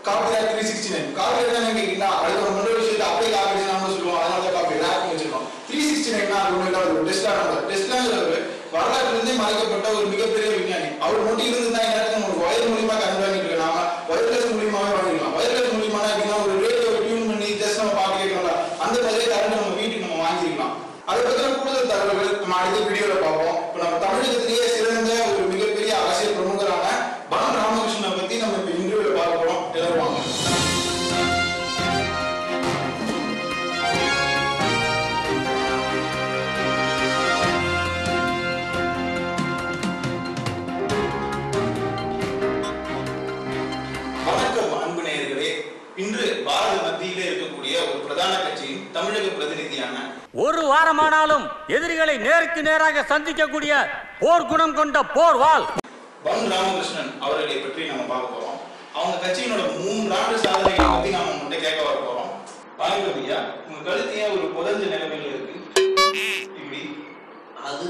Copy தான் 369 copy என்ன கேட்டீங்கன்னா அடுத்த ஒரு மொழி விஷயத்தை அப்படியே காப்பி நாம சொல்லுவோம். அதனால காப்பி ரேப் வச்சிருக்கோம். 369 அது ஒரு டெஸ்லா நம்பர். டெஸ்லாங்கிறவர் வரலாற்றிலிருந்தே மறைக்கப்பட்ட ஒரு மிகப்பெரிய விஞ்ஞானி. அவர் மட்டும் இருந்தா எனக்கு ஒரு ஒயர் மூலியமா கரண்ட் வாங்கிட்டு இருக்க நாம ஒயர்லெஸ் மூலியமாவே வாங்கிடலாம். ஒயர்லெஸ் மூலியமா எப்படின்னா ஒரு ரேடியோ டியூன் பண்ணி ஜஸ்ட் நம்ம பாட்டு கேட்கணும்ல அந்த மாதிரியே கரண்ட் நம்ம வீட்டுக்கு நம்ம வாங்கிக்கலாம். அதை பத்தின கூடுதல் தகவல்கள் நம்ம அடுத்த வீடியோல பார்ப்போம். இப்போ நம்ம தமிழகத்திலேயே சிறந்த ஒரு மிகப்பெரிய அரசியல் பிரமுகரான பன் ராமகிருஷ்ணனை பத்தி நம்ம இப்ப இன்டர்வியூல பார்க்க போறோம். எல்லாரும் வாங்க. வணக்கம் அன்பு நேயர்களே. இன்று பாரத மத்தியிலே இருக்கக்கூடிய ஒரு பிரதான கட்சியின் தமிழக பிரதிநிதியான ஒரு வாரமானாலும் எதிரிகளை நேருக்கு நேராக சந்திக்கக்கூடிய போர் குணம் கொண்ட போர்வாள் பன் ராமகிருஷ்ணன் அவர்களை பற்றி நம்ம பார்க்க போறோம். அவங்க கட்சியினோட 3 ஆண்டு சாதனைகளை பத்தி நாம உங்கள்கிட்ட கேட்க வர போறோம். வாங்க ஐயா, உங்க கருத்து ஏன் ஒரு புதஞ்ச நிலைமையில இருக்கு? இப்படி அது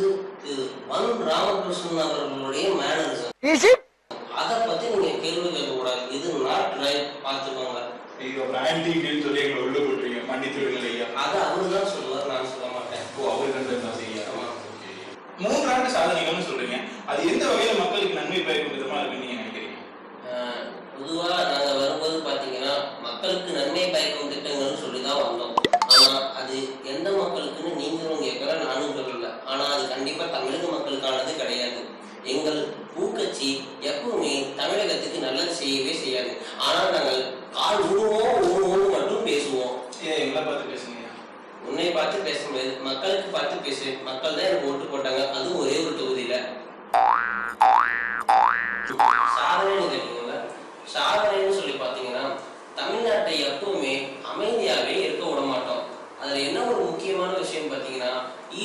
பன் ராமகிருஷ்ணன் அவர்களுடைய மேனரிசம். அதை பத்தி நீங்க கேள்வி கேட்க கூடாது. இது நாட் ரைட். பார்த்துக்கோங்க. ஐயோ, ஆன்டி டீல் சொல்லி எங்களை உள்ள போட்டுறீங்க. மன்னித்து விடுங்கள் ஐயா. அதை அவரு தான் சொல்லுவார், நான் சொல்ல மாட்டேன். ஓ, அவரு கண்டு செய்ய 3 ஆண்டு சாதனைகள்னு சொல்றீங்க. அது எந்த வகையில மக்களுக்கு நன்மை பயக்கும் விதமா இருக்குன்னு நீங்க நினைக்கிறீங்க? பொதுவா நாங்க வரும்போது பாத்தீங்கன்னா மக்களுக்கு நன்மை பயக்கும் திட்டங்கள்னு சொல்லிதான் வந்தோம். ஆனா அது எந்த மக்களுக்குன்னு நீங்களும் கேட்கல, நானும் சொல்லல. ஆனா அது கண்டிப்பா தமிழக மக்களுக்கானது கிடையாது. எங்கள் பூக்கட்சி எப்பவுமே தமிழகத்துக்கு நல்லது செய்யவே செய்யாது. ஆனால் நாங்கள் கால் ஊழுவோம் மட்டும் பேசுவோம். எங்களை பார்த்து பேசுங்க. உன்னை பார்த்து பேச முடியாது, மக்களுக்கு பார்த்து பேசுவேன். மக்கள் தான் எனக்கு ஓட்டு போட்டாங்க, அதுவும் ஒரே ஒரு தொகுதியில. சாதனைன்னு கேட்டீங்கல்ல, சாதனைன்னு சொல்லி பாத்தீங்கன்னா தமிழ்நாட்டை எப்பவுமே அமைதியாவே இருக்க விட மாட்டோம். அதுல என்ன ஒரு முக்கியமான விஷயம் பாத்தீங்கன்னா,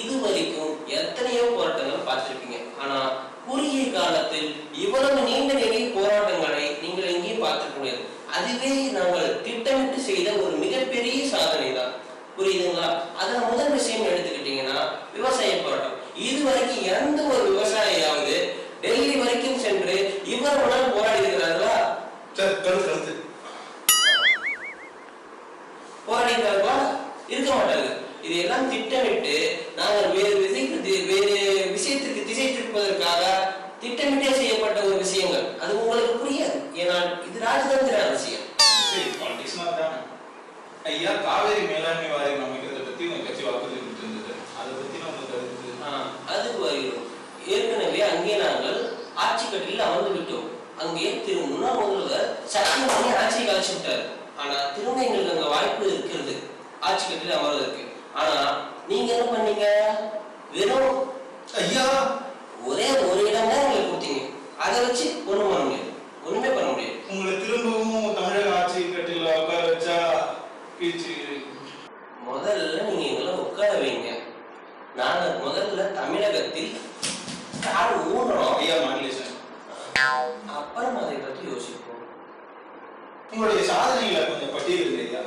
இது வரைக்கும் எத்தனையோ போராட்டங்கள் பார்த்திருப்பீங்க. ஆனா குறுகிய காலத்தில் இவ்வளவு நீண்ட நெடிய போராட்டங்களை நீங்கள் எங்கேயும் பார்த்துக்க முடியாது. அதுவே நாங்கள் திட்டமிட்டு செய்த ஒரு மிகப்பெரிய சாதனை தான். புரியுதுங்களா? அதுல முதல் விஷயம் எடுத்துக்கிட்டீங்கன்னா விவசாய போராட்டம். இதுவரைக்கும் எந்த ஒரு விவசாயியாவது டெல்லி வரைக்கும் சென்று இவ்வளவு நாள் போராடி இருக்கிறார்களா? போராடி இருக்கிறார்களா? இருக்க மாட்டாங்க. இது எல்லாம் திட்டமிட்டு நாங்கள் வேறு விஷயத்திற்கு திசை திருப்பதற்காக திட்டமிட்டே செய்யப்பட்ட ஒரு விஷயங்கள். அது உங்களுக்கு புரியாது, ஏன்னா இது ராஜதந்திர அரசியல். ஐயா, காவேரி மேலாண்மை வாரியம் அமைக்கிறத பத்தி உங்க கட்சி வாக்குறுதி கொடுத்திருந்தது. அதை பத்தி நம்ம கருத்து அது ஏற்கனவே அங்கே நாங்கள் ஆட்சி கட்டில் அமர்ந்து விட்டோம். அங்கே முன்னாள் முதல்வர் சத்தியம் பண்ணி ஆட்சியை கழிச்சு விட்டார். ஆனா திரும்ப எங்களுக்கு அங்க வாய்ப்பு இருக்கிறது ஆட்சி கட்டில் அமர்வதற்கு. ஆனா நீங்க என்ன பண்ணீங்க? வெறும் ஐயா ஒரே ஒரு இடம் தான் எங்களுக்கு கொடுத்தீங்க. அதை வச்சு ஒண்ணும் பண்ண முடியாது, ஒண்ணுமே பண்ண முடியாது. உங்களை திரும்பவும் தமிழக ஆட்சி கட்டில உட்கார வச்சா முதல்ல நீங்க எங்களை உட்கார வைங்க. நாங்க முதல்ல தமிழகத்தில் கால் ஊடுறோம். ஐயா மாநிலேஷன், அப்புறம் அதை பற்றி யோசிப்போம். உங்களுடைய சாதனைகளை கொஞ்சம் பட்டியல் ஐயா.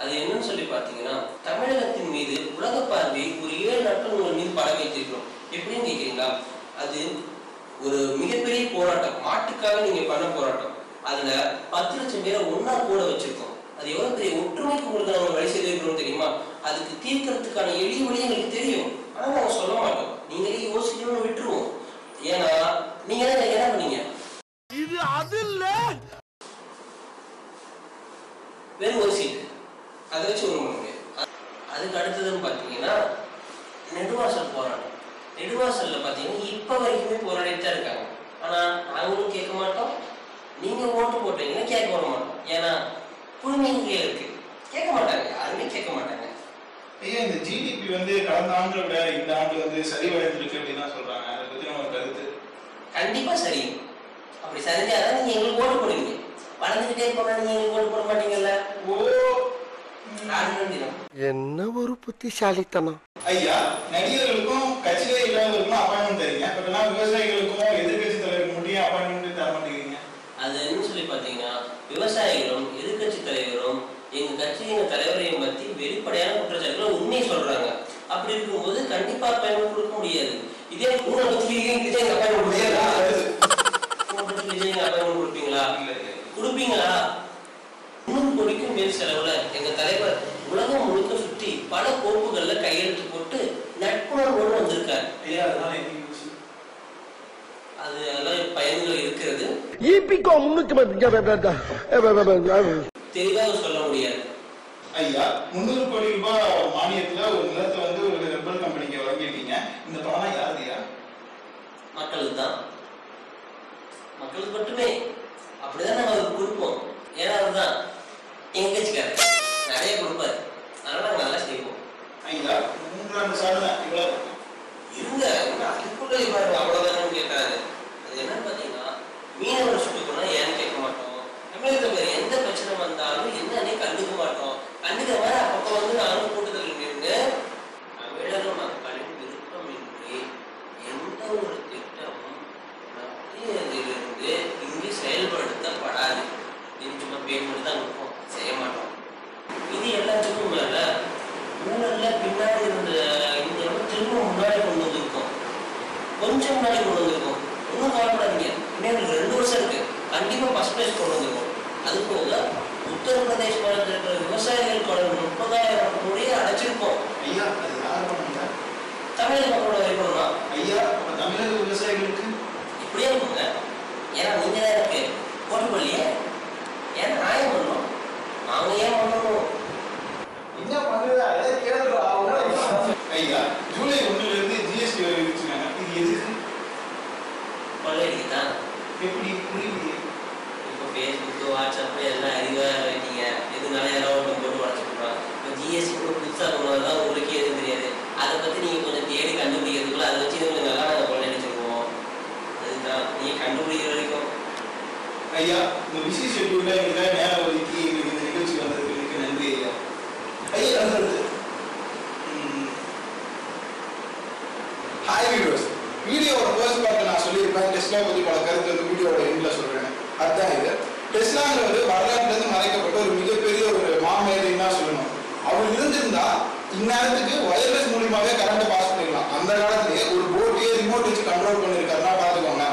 அது என்னன்னு சொல்லி பாத்தீங்கன்னா, தமிழகத்தின் மீது உலக பார்வை ஒரு 7 நாட்கள் உங்கள் மீது பட வைத்திருக்கிறோம். எப்படின்னு கேட்கிறீங்களா? அது ஒரு மிகப்பெரிய போராட்டம், மாட்டுக்காக நீங்க பண்ண போராட்டம். அதுல 10 லட்சம் பேரை ஒன்னா கூட வச்சிருக்கோம். அது எவ்வளவு பெரிய ஒற்றுமைக்கு உங்களுக்கு நம்ம வழி செய்திருக்கிறோம் தெரியுமா? அதுக்கு தீர்க்கறதுக்கான எளிய வழி எங்களுக்கு தெரியும், ஆனா நாங்க சொல்ல மாட்டோம். நீங்களே யோசிக்கணும்னு விட்டுருவோம். ஏன்னா நீங்க தான் என்ன பண்ணீங்க? இது அது இல்ல, வெறும் ஒரு சீட்டு, அதை வச்சு ஒண்ணு பண்ண முடியாது. அதுக்கு அடுத்ததுன்னு பாத்தீங்கன்னா நெடுவாசல் போராட்டம். நெடுவாசல்ல பாத்தீங்கன்னா இப்ப வரைக்குமே போராடிட்டு தான் இருக்காங்க. ஆனா நாங்களும் கேட்க மாட்டோம், நீங்க ஓட்டு போட்டீங்கன்னா கேட்க வர மாட்டோம். ஏன்னா குழுமைங்க இருக்கு, கேட்க மாட்டாங்க, யாருமே கேட்க மாட்டாங்க. ஐயா, இந்த ஜிடிபி கடந்த ஆண்டை விட இந்த ஆண்டு சரிவடைந்திருக்கு அப்படின்னு சொல்றாங்க. அதை பத்தி நம்ம கருத்து? கண்டிப்பா சரி. அப்படி சரிஞ்சாதான் நீங்க எங்களுக்கு ஓட்டு போடுவீங்க. வளர்ந்துகிட்டே போனா நீங்க எங்களுக்கு ஓட்டு போட மாட்டீங்கல்ல. ஓ, என்ன ஒரு புத்திசாலித்தனம். ஐயா, நடிகர்களுக்கும் கட்சியிலே இல்லாதவர்களுக்கும் அப்பாயின்மெண்ட் தரீங்க. பட் நான் விவசாயிகளுக்கும் எதிர்கட்சி தலைவருக்கு மட்டும் அப்பாயின்மெண்ட் தர மாட்டேங்கிறீங்க. அது என்ன சொல்லி பாத்தீங்கன்னா, விவசாயிகளும் எதிர்கட்சி தலைவரும் எங்க கட்சியின் தலைவரையும் பத்தி வெளிப்படையான குற்றச்சாட்டுகளை உண்மையை சொல்றாங்க. அப்படி இருக்கும்போது கண்டிப்பா அப்பாயின்மெண்ட் கொடுக்க முடியாது. இதே விஜய் அப்பாயின்மெண்ட் கொடுப்பீங்களா? கொடுப்பீங்களா? 300 கோடிக்கும் மேல் செலவுல எங்க தலைவர் உலகம் முழுக்க சுற்றி பல கோப்புகள்ல கையெழுத்து போட்டு நட்புணர்வோடு வந்திருக்காரு. அதெல்லாம் பயன்கள் இருக்கிறது. தெளிவாக சொல்ல முடியாது. ஐயா 300 கோடி ரூபாய் மானியத்துல ஒரு நிலத்தை வந்து ஒரு ரெபல் கம்பெனிக்கு வழங்கிட்டீங்க. இந்த பணம் யாருயா? மக்களுக்கு தான். மக்களுக்கு மட்டுமே. அப்படிதான் நாங்க அவருக்கு கொடுப்போம். ஏன்னா அதுதான் எங்க கட்சிக்காரர் நிறைய கொடுப்பாரு. அதனால நாங்க நல்லா செய்வோம். ஐயா 3 ஆண்டு சாதனை இவ்வளவு இருங்க. அதுக்குள்ள பாருங்க அவ்வளவுதானு கேட்டாரு. அது என்னன்னு பாத்தீங்கன்னா மீனவர் சுட்டுக்கணும் ஏன்னு கேட்க மாட்டோம். தமிழகத்துல எந்த பிரச்சனை வந்தாலும் என்னன்னே கண்டுக்க மாட்டோம். கண்டுக்கிற மாதிரி அப்பப்போ வந்து நானும் கூட்டத்தில் நின்று தமிழக மக்களின் விருப்பமின்றி எந்த ஒரு திட்டமும் மத்தியிலிருந்து இங்கு செயல்படுத்தப்படாது. சும்மா பேர் மட்டும் தான் கொடுப்போம், செய்ய மாட்டோம். இது எல்லாத்துக்கும் மேல ஊழல்ல பின்னாடி இருந்த இந்த திரும்ப முன்னாடி கொண்டு வந்திருக்கோம். கொஞ்சம் முன்னாடி கொண்டு வந்திருக்கோம். ஒன்றும் கவலைப்படாதீங்க. இன்னும் 2 வருஷம் இருக்கு. கண்டிப்பா ஃபர்ஸ்ட் பிளேஸ் கொண்டு வந்துருக்கோம். அது போக உத்தரப்பிரதேச மாநிலத்தில் இருக்கிற விவசாயிகள் கடன் 30,000 கோடியை அடைச்சிருக்கோம். ஐயா அது யார் பண்ணீங்க? தமிழக மக்களோட வைக்கணும்னா ஐயா தமிழக விவசாயிகளுக்கு இப்படியே இருக்குங்க. ஏன்னா நீங்க தான் எனக்கு போட்டு பண்ணலையே. ஏன்னா நியாயம் பண்ணணும். அவங்க ஏன் பண்ணணும்? என்ன பண்ணுறா? எதை கேளுடா? ஐயா ஜூலை 1 இருந்து ஜிஎஸ்டி விதிச்சுனாங்க. இது எதுக்கு? கொள்ளையடிக்கு தான். எப்படி புரியுது? இப்போ ஃபேஸ்புக்கு வாட்ஸ்அப்பு எல்லாம் அறிவாக வைட்டீங்க. எதுனால யாராவது போட்டு உடச்சிருப்பாங்க. இப்போ ஜிஎஸ்டி கூட புதுசாக கொண்டதான் உங்களுக்கே எதுவும் தெரியாது. அதை பற்றி நீங்கள் கொஞ்சம் தேடி கண்டுபிடிக்கிறதுக்குள்ள அதை வச்சு கொஞ்சம் நல்லா நாங்கள் கொள்ளையடிச்சிருவோம். அதுதான் நீங்கள் கண்டுபிடிக்கிற வரைக்கும். ஐயா இந்த பிஸி ஷெட்யூல்ல எங்களுக்காக நேரம் ஒதுக்கி எங்களுக்கு இந்த நிகழ்ச்சி வந்ததுக்கு மிக்க நன்றி ஐயா. ஐயா அடுத்தது ஹாய் வியூவர்ஸ். வீடியோவோட ஃபர்ஸ்ட் பார்ட் நான் சொல்லியிருப்பேன். டெஸ்லா பற்றி பல கருத்து வந்து வீடியோட எண்ட்ல சொல்றேன். அதுதான் இது. டெஸ்லாங்கிறது வரலாற்றிலிருந்து மறைக்கப்பட்ட ஒரு மிகப்பெரிய ஒரு மாமேதைன்னு தான் சொல்லணும். அவர் இருந்திருந்தா இந்நேரத்துக்கு வயர்லெஸ் மூலியமாவே கரண்ட் பாஸ் பண்ணிடலாம். அந்த காலத்திலேயே ஒரு போட்டையே ரிமோட் வச்சு கண்ட்ரோல் பண்ணியிருக்காருன்னா பார்த்துக்கோங்க.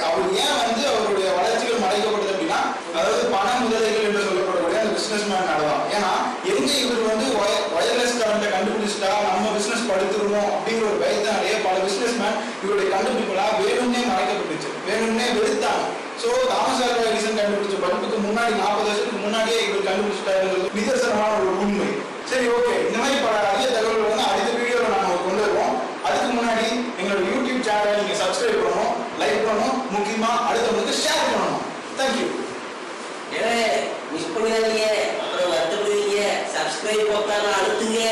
அவர் ஏன் வந்து அவருடைய வளர்ச்சிகள் மறைக்கப்படுது அப்படின்னா, அதாவது பண முதலைகள் என்று சொல்லப்படக்கூடிய அந்த பிசினஸ் மேன் தான். ஏன்னா எங்க இவர் வந்து வயர்லெஸ் கரண்ட்டை கண்டுபிடிச்சிட்டா நம்ம பிசினஸ் படுத்துருவோம் அப்படிங்கிற ஒரு பயத்தினாலேயே பல பிசினஸ் மேன் இவருடைய கண்டுபிடிப்புலாம் வேணும்னே மறைக்கப்பட்டுச்சு, வேணும்னே வெறுத்தாங்க. ஸோ தாமஸ் ஆல்வா எடிசன் கண்டுபிடிச்ச பல்புக்கு முன்னாடி 40 வருஷத்துக்கு முன்னாடியே இவர் கண்டுபிடிச்சிட்டாருங்கிறது நிதர்சனமான ஒரு உண்மை. சரி, ஓகே. இந்த மாதிரி பல அதிக தகவல்கள் வந்து அடுத்த வீடியோவில் நாங்கள் கொண்டு வருவோம். அதுக்கு முன்னாடி எங்களோட யூடியூப் சேனலை நீங்கள் சப்ஸ்கிரைப் பண்ணணும், லைக் பண்ணணும், முக்கியமாக அடுத்தவங்களுக்கு ஷேர் பண்ணணும். தேங்க்யூ. மிஸ் பண்ணிடாதீங்க, அப்புறம் வருத்தப்படுவீங்க. சப்ஸ்கிரைப் போட்டாலும் அழுத்துங்க.